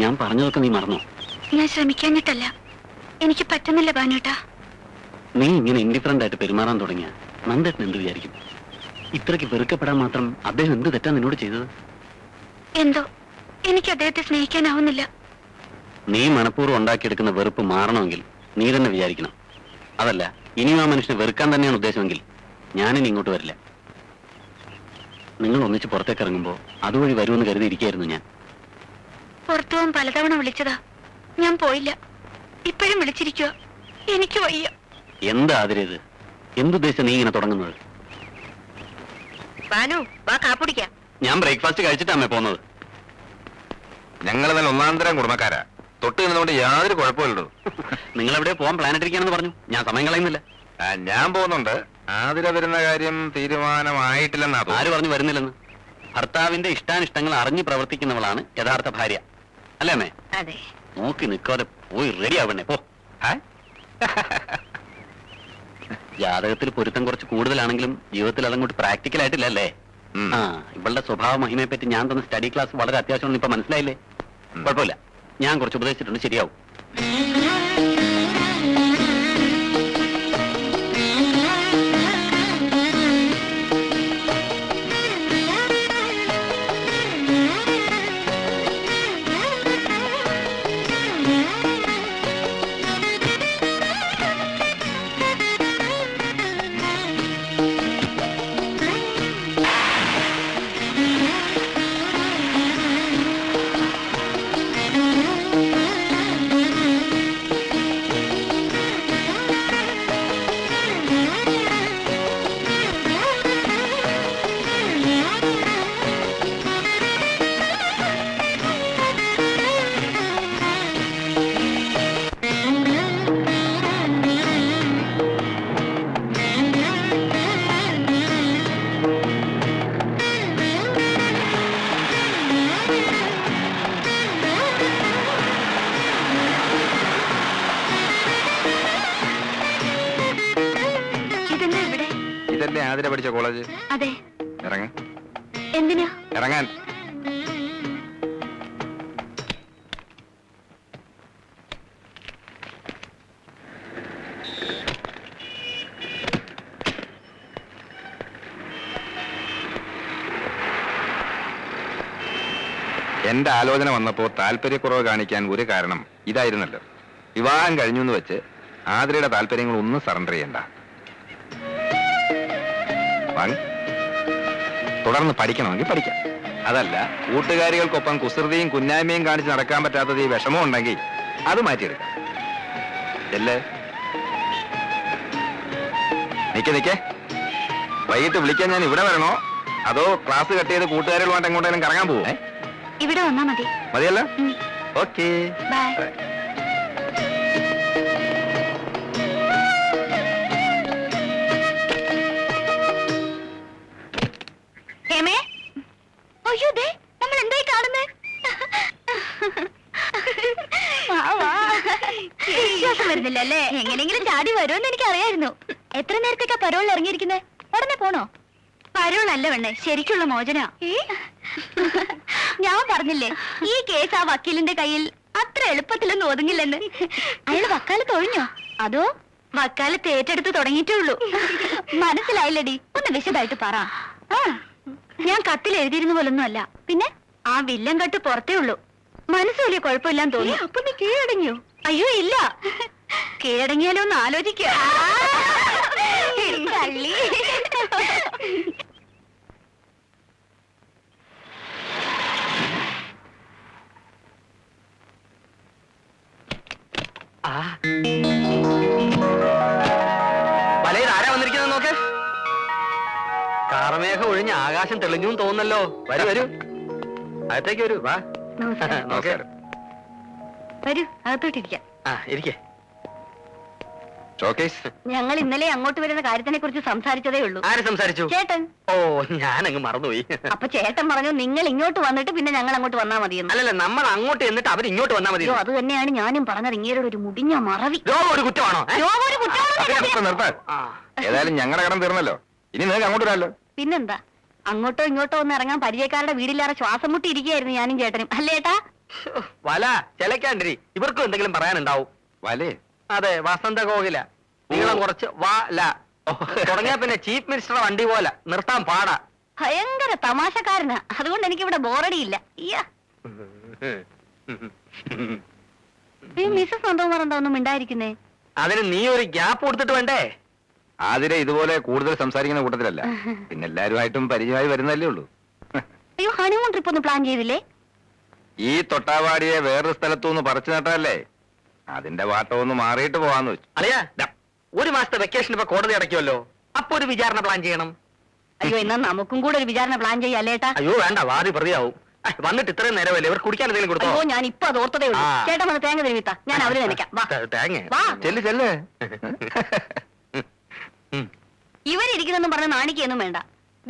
ഞാൻ പറഞ്ഞതൊക്കെ നീ മറന്നോ? ഞാൻ ശ്രമിക്കാഞ്ഞിട്ടല്ല, എനിക്ക് പറ്റുന്നില്ല ഭാനുട്ടാ. നീ ഇങ്ങനെ ഇൻഡിഫറന്റ് ആയിട്ട് പെരുമാറാൻ തുടങ്ങിയ നന്ദേട്ടൻ എന്ത് വിചാരിക്കും? ഇത്രയ്ക്ക് വെറുക്കപ്പെടാൻ മാത്രം അദ്ദേഹം എന്ത് തെറ്റാ നിന്നോട് ചെയ്തത്? എന്തോ എനിക്ക് അദ്ദേഹത്തെ സ്നേഹിക്കാനാവുന്നില്ല. നീ മനഃപൂർവ്വം ഉണ്ടാക്കിയെടുക്കുന്ന വെറുപ്പ് മാറണമെങ്കിൽ നീ തന്നെ വിചാരിക്കണം. അതല്ല, ഇനിയും ആ മനുഷ്യനെ വെറുക്കാൻ തന്നെയാണ് ഉദ്ദേശമെങ്കിൽ ഞാനിനി ഇങ്ങോട്ട് വരില്ല. നിങ്ങൾ ഒന്നിച്ച് പുറത്തേക്ക് ഇറങ്ങുമ്പോൾ അതുവഴി വരുമെന്ന് കരുതിയിരിക്കുകയായിരുന്നു ഞാൻ. പുറത്തു പോകാൻ പലതവണ വിളിച്ചതാ, ഞാൻ പോയില്ല. ഇപ്പോഴും വിളിച്ചിരിക്കുക, എനിക്ക് വയ്യ. എന്താ അതിരേത്? എന്തുദ്ദേശം നീ ഇങ്ങനെ തുടങ്ങുന്നത്? ഭാനു വാ കാപ്പിടിക്കാം. ഞാൻ ബ്രേക്ക്ഫാസ്റ്റ് കഴിച്ചിട്ടാ അമ്മേ പോകുന്നത്. ഞങ്ങൾ തന്നെ ഒന്നാന്തരം കുടുംബക്കാരാ. തൊട്ട് നിന്നുകൊണ്ട് യാതൊരു കുഴപ്പമില്ലല്ലോ. നിങ്ങൾ എവിടെ പോകാൻ പ്ലാൻ ഇട്ടിരിക്കുകയാണെന്ന് പറഞ്ഞു. ഞാൻ സമയം കളയുന്നില്ല. ഞാൻ പോകുന്നുണ്ട്. ആതിര വരുന്ന കാര്യം തീരുമാനമായിട്ടില്ലെന്നാ ആര് തോന്നുന്നു. പറഞ്ഞു വരുന്നില്ലെന്ന്? ഭർത്താവിന്റെ ഇഷ്ടാനിഷ്ടങ്ങൾ അറിഞ്ഞു പ്രവർത്തിക്കുന്നവളാണ് യഥാർത്ഥ ഭാര്യ, അല്ലേ അമ്മേ? അതെ. നോക്കി നിൽക്കാതെ പോയി റെഡി ആവണേ പോ. ജാതകത്തിൽ പൊരുത്തം കുറച്ച് കൂടുതലാണെങ്കിലും ജീവിതത്തിൽ അതങ്ങോട്ട് പ്രാക്ടിക്കൽ ആയിട്ടില്ല അല്ലേ? ആ, ഇവളുടെ സ്വഭാവ മഹിമയെ പറ്റി ഞാൻ തന്ന സ്റ്റഡി ക്ലാസ് വളരെ അത്യാവശ്യമാണെന്ന് ഇപ്പൊ മനസ്സിലായില്ലേ? കുഴപ്പമില്ല, ഞാൻ കുറച്ച് ഉപദേശിച്ചിട്ടുണ്ട്, ശരിയാവും. ഇതല്ലേ ആതിര പഠിച്ച കോളേജ്? അതെ. ഇറങ്ങ. എന്തിനാ? ഇറങ്ങാൻ. എന്റെ ആലോചന വന്നപ്പോ താല്പര്യക്കുറവ് കാണിക്കാൻ ഒരു കാരണം ഇതായിരുന്നല്ലോ. വിവാഹം കഴിഞ്ഞു എന്ന് വെച്ച് ആതിരയുടെ താല്പര്യങ്ങൾ ഒന്നും സറണ്ടർ ചെയ്യണ്ട. തുടർന്ന് പഠിക്കണമെങ്കിൽ പഠിക്കാം. അതല്ല, കൂട്ടുകാരികൾക്കൊപ്പം കുസൃതിയും കുന്നായ്മയും കാണിച്ച് നടക്കാൻ പറ്റാത്തത് ഈ വിഷമം ഉണ്ടെങ്കിൽ അത് മാറ്റിയെടുക്കാം. അല്ലേ? നിക്കേ, വൈകിട്ട് വിളിക്കാൻ ഞാൻ ഇവിടെ വരണോ അതോ ക്ലാസ് കട്ട് ചെയ്ത് കൂട്ടുകാരികളുമായിട്ട് എങ്ങോട്ടെങ്കിലും കറങ്ങാൻ പോവേ? ഇവിടെ വന്നാ മതി. മതിയല്ല? Okay, bye. അയ്യോ, നമ്മൾ എന്തായി കാണുന്നേ? വിശ്വാസം വരുന്നില്ല അല്ലേ? എങ്ങനെയെങ്കിലും ചാടി വരുമെന്ന് എനിക്ക് അറിയായിരുന്നു. എത്ര നേരത്തേക്കാ പരോളിൽ ഇറങ്ങിയിരിക്കുന്നത്? ഉടനെ പോണോ? പരോളല്ല വേണേ, ശരിക്കുള്ള മോചന. ഞാൻ പറഞ്ഞില്ലേ, ഈ കേസ് ആ വക്കീലിന്റെ കയ്യിൽ അത്ര എളുപ്പത്തിലൊന്നും ഒതുങ്ങില്ലെന്ന്. അയാൾ വക്കാലത്ത് ഒഴിഞ്ഞോ അതോ വക്കാലത്ത് ഏറ്റെടുത്ത് തുടങ്ങിയിട്ടേ ഉള്ളൂ? മനസ്സിലായില്ലടി, ഒന്ന് വിശദമായിട്ട് പറ. ഞാൻ കത്തിൽ എഴുതിയിരുന്ന പോലൊന്നും അല്ല. പിന്നെ ആ വില്ലൻ കട്ട് പുറത്തേ ഉള്ളൂ. മനസ്സ് വലിയ കുഴപ്പമില്ലാന്ന് തോന്നി. അപ്പൊ നീ കീഴടങ്ങിയോ? അയ്യോ ഇല്ല, കീഴടങ്ങിയാലോ ഒന്ന് ആലോചിക്കുക. ആരാ വന്നിരിക്കുന്നത് നോക്ക്. കാർമേഘം ഒഴിഞ്ഞ് ആകാശം തെളിഞ്ഞു തോന്നല്ലോ. വരൂ വരൂ, അകത്തേക്ക് വരൂ. വാ. നമസ്കാരം. വരൂ, അകത്തോട്ടിരിക്കാം. ഇരിക്കേ. ഞങ്ങൾ ഇന്നലെ അങ്ങോട്ട് വരുന്ന കാര്യത്തിനെ കുറിച്ച് സംസാരിച്ചതേ ഉള്ളൂ. ആര് സംസാരിച്ചു? ചേട്ടൻ. ഓ, ഞാനങ്ങ് മറന്നുപോയി. അപ്പൊ ചേട്ടൻ പറഞ്ഞു നിങ്ങൾ ഇങ്ങോട്ട് വന്നിട്ട് പിന്നെ ഞങ്ങൾ അങ്ങോട്ട് വന്നാ മതിയെന്ന്. അല്ലല്ല, നമ്മൾ അങ്ങോട്ട് എന്നിട്ട് അവർ ഇങ്ങോട്ട് വന്നാൽ മതി. അത് തന്നെയാണ് ഞാനും പറഞ്ഞത്. ഇങ്ങേരോട് ഒരു മുടിഞ്ഞ മറവി. ഒരു കുറ്റമാണോ? ഏതായാലും ഞങ്ങളുടെ കടം തീർന്നല്ലോ. ഇനി നിങ്ങൾക്ക് അങ്ങോട്ട് വരാമല്ലോ. പിന്നെന്താ, അങ്ങോട്ടോ ഇങ്ങോട്ടോ ഒന്ന് ഇറങ്ങാൻ പരിചയക്കാരുടെ വീടില്ലാതെ ശ്വാസം മുട്ടി ഇരിക്കുകയായിരുന്നു ഞാനും ചേട്ടനും. അല്ലേട്ടാ? വല ചിലക്കാണ്ടിരി, ഇവർക്കും എന്തെങ്കിലും പറയാനുണ്ടാവും. വലേ അതെ, വസന്ത കോകില, നീളം കുറച്ച് വാല തുടങ്ങിയ പിന്നെ ചീഫ് മിനിസ്റ്റർ വണ്ടി പോലെ നിർത്താൻ പാടാ. ഭയങ്കര തമാശക്കാരനാ, അതുകൊണ്ട് എനിക്കിവിടെ ബോറടിയില്ല. മിസ്സസ് നന്ദകുമാർ എന്താ ഒന്നും മിണ്ടായിരിക്കുന്നേ? അതിന് നീ ഒരു ഗ്യാപ്പ് കൊടുത്തിട്ട് വേണ്ടേ? ആതിരെ ഇതുപോലെ കൂടുതൽ സംസാരിക്കുന്ന കൂട്ടത്തിലല്ല, പിന്നെ എല്ലാരുമായിട്ടും പരിചയമായി വരുന്നല്ലേ ഉള്ളൂ. അയ്യോ, ഹണിമൂൺ ട്രിപ്പ് ഒന്ന് പ്ലാൻ ചെയ്തില്ലേ? ഈ തൊട്ടാവാടിയെ വേറൊരു സ്ഥലത്തുനിന്ന് പറിച്ചു നട്ടല്ലേ, അതിന്റെ വാട്ടം ഒന്ന് മാറിയിട്ട് പോവാന്ന് വെച്ചു. അല്ലയാ, ഒരു മാസത്തെ വെക്കേഷൻ ഇപ്പൊ കോടതി അടയ്ക്കുമല്ലോ, അപ്പൊ ഒരു വിചാരണ പ്ലാൻ ചെയ്യണം. അയ്യോ, എന്നാ നമുക്കും കൂടെ ഒരു വിചാരണ പ്ലാൻ ചെയ്യാല്ലേട്ടാ? അയ്യോ വേണ്ട, വാദി പ്രതിയാവും. വന്നിട്ട് ഇത്രയും നേരമല്ലേ, ഇവർ കുടിക്കാൻ എന്തെങ്കിലും കൊടുത്തോ? അയ്യോ, ഞാൻ ഇപ്പൊ അത് ഓർത്തതേ ഉള്ളൂ. ചേട്ടൻ വന്ന് തേങ്ങ തിരുവിത്ത, ഞാൻ അവര് നനയ്ക്കാം. വാ തേങ്ങ വാ. ചെല്ല് ചെല്ല്. ഇവരിരിക്കുന്നെന്നും പറഞ്ഞ് നാണിക്കൊന്നും വേണ്ട.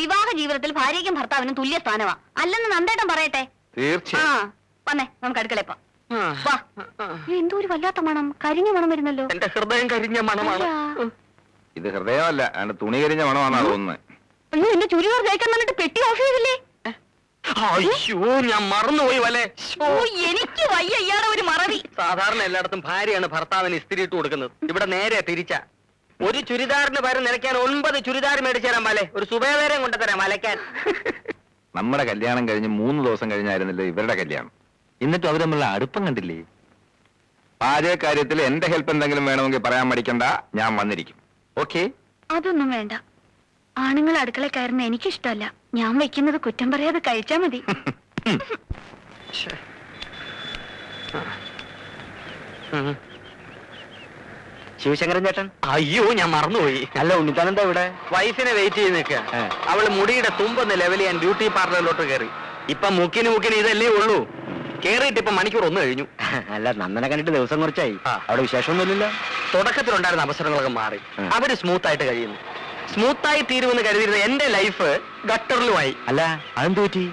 വിവാഹ ജീവിതത്തിൽ ഭാര്യയ്ക്കും ഭർത്താവിനും തുല്യ സ്ഥാനമാ, അല്ലെന്ന് നന്ദേട്ടൻ പറയട്ടെ. ആ തീർച്ചയായും. വന്നേ, നമുക്ക് അടുക്കളയപ്പാ. വാ. എന്തോ ഒരു വല്ലാത്ത മണം, കരിഞ്ഞ മണം വരുന്നല്ലോ. എന്റെ ഹൃദയം കരിഞ്ഞ മണമാണ്. അയ്യാ. ഇത് ഹൃദയമല്ല, അതിന്റെ തുണി കരിഞ്ഞ മണമാണെന്നാ തോന്നുന്നത്. അയ്യോ, എന്റെ ചുരിദാർ തേക്കാൻ വന്നിട്ട് പെട്ടി ഓഫ് ചെയ്തില്ലേ? അയ്യോ, ഞാൻ മറന്നുപോയി വല്ലേ. ഓ, എനിക്ക് വയ്യ ഇയാളെ ഒരു മറവി. സാധാരണ എല്ലായിടത്തും ഭാര്യയാണ് ഭർത്താവിന് ഇസ്തിരി ഇട്ട് കൊടുക്കുന്നത്, ഇവിടെ നേരെ തിരിച്ച. ഒരു ചുരിദാറിന് പകരം നിലയ്ക്കാൻ 9 ചുരിദാർ മേടിച്ചു തരാൻ വല്ലേ, ഒരു സുബേദാരം കൊണ്ടുതരാം വലയ്ക്കാൻ. നമ്മുടെ കല്യാണം കഴിഞ്ഞ് 3 ദിവസം കഴിഞ്ഞായിരുന്നല്ലോ ഇവരുടെ കല്യാണം. എന്നിട്ടും അവർ തമ്മിലുള്ള അടുപ്പം കണ്ടില്ലേ. പാചക കാര്യത്തിൽ എന്റെ ഹെൽപ്പ് എന്തെങ്കിലും വേണമെങ്കിൽ പറയാൻ മടിക്കണ്ട, ഞാൻ വന്നിരിക്കും. ഓക്കെ? അതൊന്നും വേണ്ട. ആണുങ്ങൾ അടുക്കള കയറുന്ന എനിക്കിഷ്ടമല്ല. ഞാൻ വെക്കുന്നത് കുറ്റം പറയാതെ കഴിച്ചാ മതി. ശിവശങ്കരൻ ചേട്ടൻ. അയ്യോ, ഞാൻ മറന്നുപോയി. അല്ല, ഉണ്ണിത്താനെന്താ ഇവിടെ? വൈഫിനെ വെയിറ്റ് ചെയ്ത് നിൽക്കുക. അവള് മുടിയുടെ തുമ്പൊന്ന് ലെവൽ ചെയ്യാൻ ബ്യൂട്ടി പാർലറിലോട്ട് കയറി. ഇപ്പൊ മുക്കിന് ഇതല്ലേ ഉള്ളൂ. കേറിയിട്ട് ഇപ്പൊ മണിക്കൂർ 1 കഴിഞ്ഞു. അല്ല, നന്ദനെ കണ്ടിട്ട് ദിവസം കുറച്ചായി. അവിടെ വിശേഷമൊന്നുമില്ലല്ലോ. തുടക്കത്തിലുണ്ടായിരുന്ന അവസരങ്ങളൊക്കെ മാറി, അവര് സ്മൂത്ത് ആയിട്ട് കഴിയുന്നു. സ്മൂത്തായി തീരുമെന്ന് കരുതിയിരുന്ന എന്റെ ലൈഫ് ഗട്ടറിലുമായി. അല്ല, അതെന്ത് പറ്റി?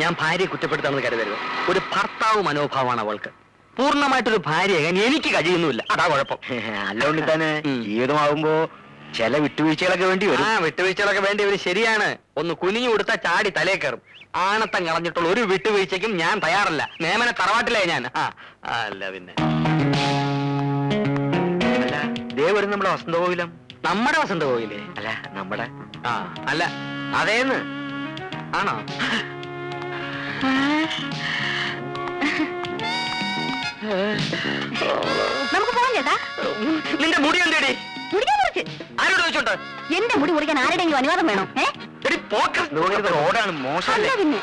ഞാൻ ഭാര്യയെ കുറ്റപ്പെടുത്താണെന്ന് കരുതരുത്. ഒരു ഭർത്താവ് മനോഭാവമാണ് അവൾക്ക്. പൂർണ്ണമായിട്ടൊരു ഭാര്യയാകാൻ എനിക്ക് കഴിയുന്നുമില്ല, അതാ കുഴപ്പം. അല്ല ഉണ്ണിത്താനെ, ജീവിതമാകുമ്പോ ചില വിട്ടുവീഴ്ചകളൊക്കെ വേണ്ടി വരും. വിട്ടുവീഴ്ചകളൊക്കെ വേണ്ടി വരും, ശരിയാണ്. ഒന്ന് കുനിഞ്ഞു കൊടുത്താൽ ചാടി തലേ കയറും. ആണത്തം കളഞ്ഞിട്ടുള്ള ഒരു വിട്ടുവീഴ്ചയ്ക്കും ഞാൻ തയ്യാറല്ല. നേമന തറവാട്ടിലേ ഞാൻ. അല്ല പിന്നെ ദേ വരും നമ്മുടെ വസന്തകോവിലം. നമ്മുടെ വസന്തകോവിലേ? അല്ല, നമ്മുടെ. അല്ല, അതേന്ന്. ആണോ? നമുക്ക് പോകാം ചേട്ടാ. നിന്റെ മുടി എന്തേടി? മുടിക്കാൻ മുറിച്ച്. ആരോട് ചോദിച്ചോണ്ട്? എന്റെ മുടി മുറിക്കാൻ ആരുടെയെങ്കിലും അനുവാദം വേണോ? റോഡാണ് മോശം. അല്ല പിന്നെ.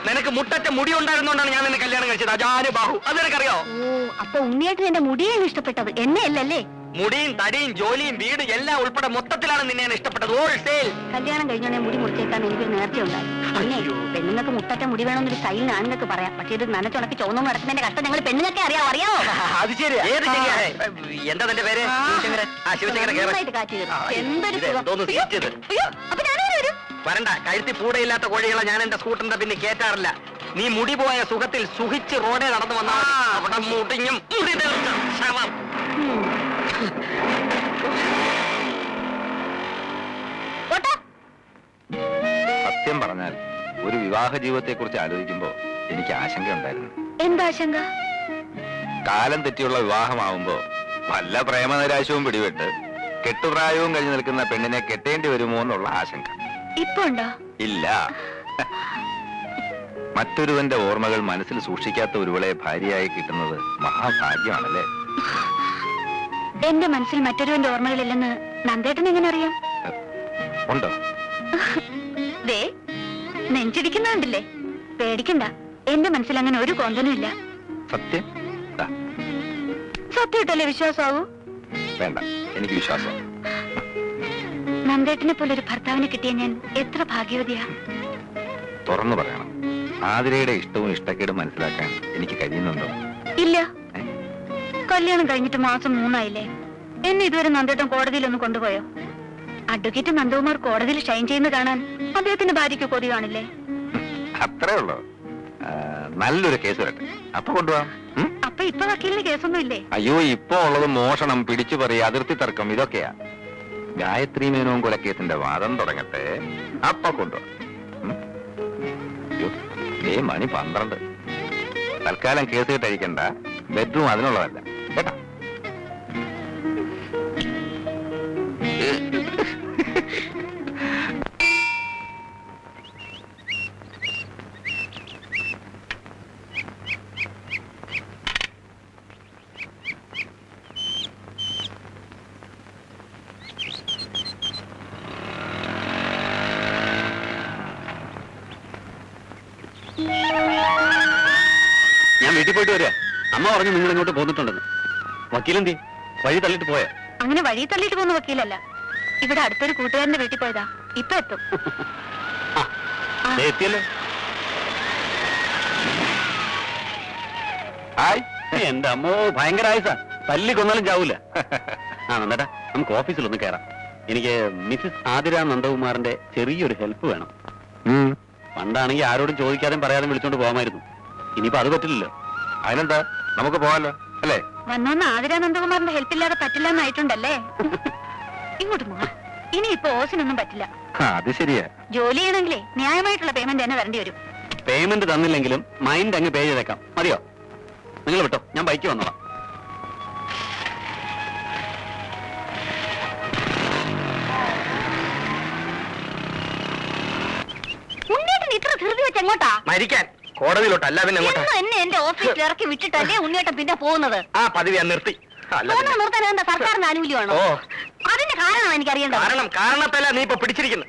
നിനക്ക് മുട്ടറ്റ മുടി ഉണ്ടായിരുന്നോണ്ടാണ് ഞാൻ നിന്നെ കല്യാണം കഴിച്ചത്. അജാന് ബാഹു, അത് നിനക്കറിയോ? ഓ, അപ്പൊ ഉണ്ണിയേട്ടൻ എന്റെ മുടിയാണ് ഇഷ്ടപ്പെട്ടത്, എന്നെ അല്ലല്ലേ? മുടിയും തടിയും ജോലിയും വീട് എല്ലാം ഉൾപ്പെടെ മൊത്തത്തിലാണ് നിന്നെ ഞാൻ ഇഷ്ടപ്പെട്ടത്. ഹോൾസെയിൽ. കല്യാണം കഴിഞ്ഞോടെ മുടി മുറിച്ചേക്കാൻ എനിക്കൊരു നേരത്തെ ഉണ്ടായി. പിന്നെ പെണ്ണുങ്ങൾക്ക് മുട്ടറ്റ മുടി വേണമെന്നൊരു സ്റ്റൈലിന് ആണുങ്ങൾക്ക് പറയാം. പക്ഷെ ഇത് നനച്ചുണക്കി ചുവന്നു നടക്കുന്നതിന്റെ കഷ്ടം ഞങ്ങൾ പെണ്ണുങ്ങൾക്ക് അറിയാവോ? അത് ശരിയാ. ഏത് ശരിയാ? എന്താ നിന്റെ പേര്? ശിവശങ്കരൻ. ശിവശങ്കരൻ കേറ്. നന്നായിട്ട് കാറ്റ് കയറും. എന്തൊരു ഇത് സുഖം. എന്തോന്ന് സീറ്റത്? അയ്യോ, അപ്പൊ ഞാനേ വരും. വരണ്ട, കഴുത്തി പൂടയില്ലാത്ത കോഴികളെ ഞാൻ എന്റെ സ്കൂട്ടറിന്റെ പിന്നെ കേറ്റാറില്ല. നീ മുടി പോയ സുഖത്തിൽ സുഖിച്ച് റോഡേ നടന്നു വന്നാൽ അവിടെ മുടിഞ്ഞും മുടി തീർച്ച ശവം. ഓട്ടോ. സത്യം പറഞ്ഞാൽ ഒരു വിവാഹ ജീവിതത്തെ കുറിച്ച് ആലോചിക്കുമ്പോ എനിക്ക് ആശങ്കയുണ്ടായിരുന്നു. എന്താ ആശങ്ക? കാലം തെറ്റിയുള്ള വിവാഹമാവുമ്പോ വല്ല പ്രേമനിരാശവും പിടിപെട്ട് കെട്ടുപ്രായവും കഴിഞ്ഞു നിൽക്കുന്ന പെണ്ണിനെ കെട്ടേണ്ടി വരുമോ എന്നുള്ള ആശങ്ക. ഇപ്പൊ ഉണ്ടോ? ഇല്ല. മറ്റൊരുവന്റെ ഓർമ്മകൾ മനസ്സിൽ സൂക്ഷിക്കാത്ത ഒരുവളെ ഭാര്യയായി കിട്ടുന്നത് മഹാഭാഗ്യമാണല്ലേ. എന്റെ മനസ്സിൽ മറ്റൊരുവന്റെ ഓർമ്മകളില്ലെന്ന് നന്ദേട്ടൻ എങ്ങനെ അറിയാം? ഉണ്ടോ? ദേ, നെഞ്ചിടിക്കുന്നുണ്ടല്ലേ? പേടിക്കണ്ട, എന്റെ മനസ്സിൽ അങ്ങനെ ഒരു കോന്തനും ഇല്ല. സത്യം? ദാ, സത്യമായിട്ടല്ലേ വിശ്വാസാവൂ? വേണ്ട, എനിക്ക് വിശ്വാസം. നന്ദേട്ടനെ പോലെ ഒരു ഭർത്താവിനെ കിട്ടിയ ഞാൻ എത്ര ഭാഗ്യവതിയാ. തുറന്നു പറയണം, ആതിരയുടെ ഇഷ്ടവും ഇഷ്ടക്കേടും മനസ്സിലാക്കാൻ എനിക്ക് കഴിയുന്നുണ്ടോ? ഇല്ല. കല്യാണം കഴിഞ്ഞിട്ട് മാസം 3 ആയില്ലേ? എന്നെ ഇതുവരെ നന്ദേട്ടൻ കോടതിയിലൊന്ന് കൊണ്ടുപോയോ? അഡ്വക്കേറ്റ് നന്ദകുമാർ കോടതിയിൽ ഷൈൻ ചെയ്യുന്ന കാണാൻ അദ്ദേഹത്തിന്റെ ഭാര്യയ്ക്ക് കൊതി കാണില്ലേ? അത്രേ ഉള്ളൂ. നല്ലൊരു കേസ് വരട്ടെ, അപ്പൊ കൊണ്ടുപോവാം. അപ്പൊ ഇപ്പൊ വക്കീലിന് കേസൊന്നും ഇല്ലേ? അയ്യോ, ഇപ്പൊ ഉള്ളത് മോഷണം, പിടിച്ചുപറി, അതിർത്തി തർക്കം, ഇതൊക്കെയാ. ഗായത്രി മേനോൻ കൊലക്കേസിന്റെ വാദം തുടങ്ങട്ടെ, അപ്പൊ കൊണ്ടുപോവാം. മണി 12. തൽക്കാലം കേസ് കിട്ടഴിക്കണ്ട, ബെഡ്റൂം അതിനുള്ളതല്ല കേട്ടോ. ഞാൻ വീട്ടിൽ പോയിട്ട് വരിക. അമ്മ പറഞ്ഞു നിങ്ങൾ ഇങ്ങോട്ട് പോന്നിട്ടുണ്ടെന്ന്. വക്കീലെന്തി വഴി തള്ളിട്ട് പോയ? അങ്ങനെ വഴി തള്ളിയിട്ട് പോകുന്ന വക്കീലല്ല, ഇവിടെ അടുത്തൊരു കൂട്ടുകാരന്റെ വീട്ടിൽ പോയതാ. ഇപ്പൊ എത്തും. എത്തിയല്ലോ. ഹായ്. എന്റെ അമ്മോ, ഭയങ്കര ആയുസാ. തല്ലി കൊന്നാലും ചാവൂല. ആ നന്ദേട്ടാ, നമുക്ക് ഓഫീസിലൊന്ന് കയറാം. എനിക്ക് മിസ്സിസ് ആതിര നന്ദകുമാറിന്റെ ചെറിയൊരു ഹെൽപ്പ് വേണം. പണ്ടാണെങ്കിൽ ആരോടും ചോദിക്കാതെ പറയാതെ വിളിച്ചോണ്ട് പോകാമായിരുന്നു. ഇനിയിപ്പോ അത് പറ്റില്ലല്ലോ. അതിനെന്താ, നമുക്ക് പോവാലോ അല്ലേ? വന്നോന്ന് ആതിര നന്ദകുമാറിന്റെ ഹെൽപ്പ് ഇല്ലാതെ പറ്റില്ല എന്നായിട്ടുണ്ടല്ലേ? ഇങ്ങോട്ട് മാ. ഇനി ഇപ്പൊ ഓസിനൊന്നും പറ്റില്ല. അത് ശരിയാ. ജോലി ചെയ്യണമെങ്കിലേ ന്യായമായിട്ടുള്ള പേയ്മെന്റ് തന്നെ തരേണ്ടി വരും. പേയ്മെന്റ് തന്നില്ലെങ്കിലും മൈൻഡ് അങ്ങ് പേ ചെയ്തേക്കാം. മതിയോ? നിങ്ങൾ വിട്ടോ, ഞാൻ ബൈക്ക് വന്നോളാം. ഉണ്ണിയേട്ടൻ ഇത്ര ധൃതി വെച്ച് എങ്ങോട്ടാ? മരിക്കാൻ കോടതിയിലോട്ട്, അല്ല പിന്നെ എങ്ങോട്ടാ? എന്നും എന്നെ എന്റെ ഓഫീസിൽ ഇറക്കി വിട്ടിട്ടല്ലേ ഉണ്ണിയേട്ടൻ പിന്നെ പോകുന്നത്? ആ പതിവ് ഞാൻ നിർത്തി. അല്ല പോകുന്നത് പിന്നെ. നിർത്താൻ എന്താ സർക്കാരിന് ആനുകൂല്യമാണോ? ഓ, അതിന്റെ കാരണമാണ് എനിക്ക് അറിയേണ്ടത്. കാരണത്തല്ല നീ ഇപ്പൊ പിടിച്ചിരിക്കുന്നു.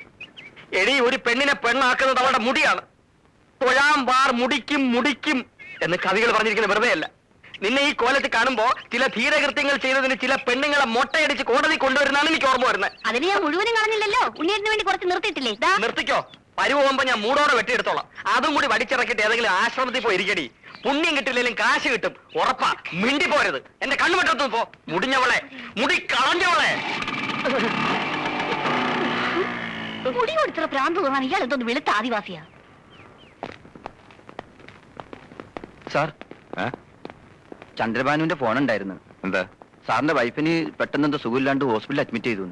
എടി, ഒരു പെണ്ണിനെ പെണ്ണാക്കുന്നത് അവളുടെ മുടിയാണ്. തൊഴാം വാർ മുടിക്കും മുടിക്കും എന്ന് കവികൾ പറഞ്ഞിരിക്കുന്നത് വെറുതെ അല്ല. നിന്നെ ഈ കോലത്തിൽ കാണുമ്പോ ചില ധീരകൃത്യങ്ങൾ ചെയ്തതിന് ചില പെണ്ണുങ്ങളെ മൊട്ടയടിച്ച് കോടതി കൊണ്ടുവരുന്നതാണ് എനിക്ക് ഓർമ്മ വരുന്നത്. അതിന് ഞാൻ മുഴുവനും കളഞ്ഞില്ലല്ലോ. ഉണ്ണിയേട്ടന് വേണ്ടി കുറച്ച് നിർത്തിയിട്ടില്ലേ? ദാ. നിർത്തിക്കോ. പരുവുമ്പോ ഞാൻ മൂടോടെ വെട്ടിയെടുത്തോളാം. അതും കൂടി വടിച്ചിറക്കിട്ട് ഏതെങ്കിലും ആശ്രമത്തിൽ പോയി ഇരിക്കടി. പുണ്യം കിട്ടില്ലെങ്കിലും കാശ് കിട്ടും, ഉറപ്പാ. മിണ്ടി പോരുത്. എന്റെ കണ്ണു വെട്ടത്തു പോ. മുടിഞ്ഞവളെ, മുടി കളഞ്ഞവളെ. മുടി കൊടുത്ത പ്രാന്ത് തോന്നാൻ ഇയാൾ എന്തോന്ന് വെളുത്ത ആദിവാസിയാ? സാർ, ചന്ദ്രബാനുവിന്റെ ഫോൺ ഉണ്ടായിരുന്നു. എന്താ? സാറിന്റെ വൈഫിന് പെട്ടെന്ന് എന്തോ സുഖമില്ലാണ്ട് ഹോസ്പിറ്റലിൽ അഡ്മിറ്റ് ചെയ്തു.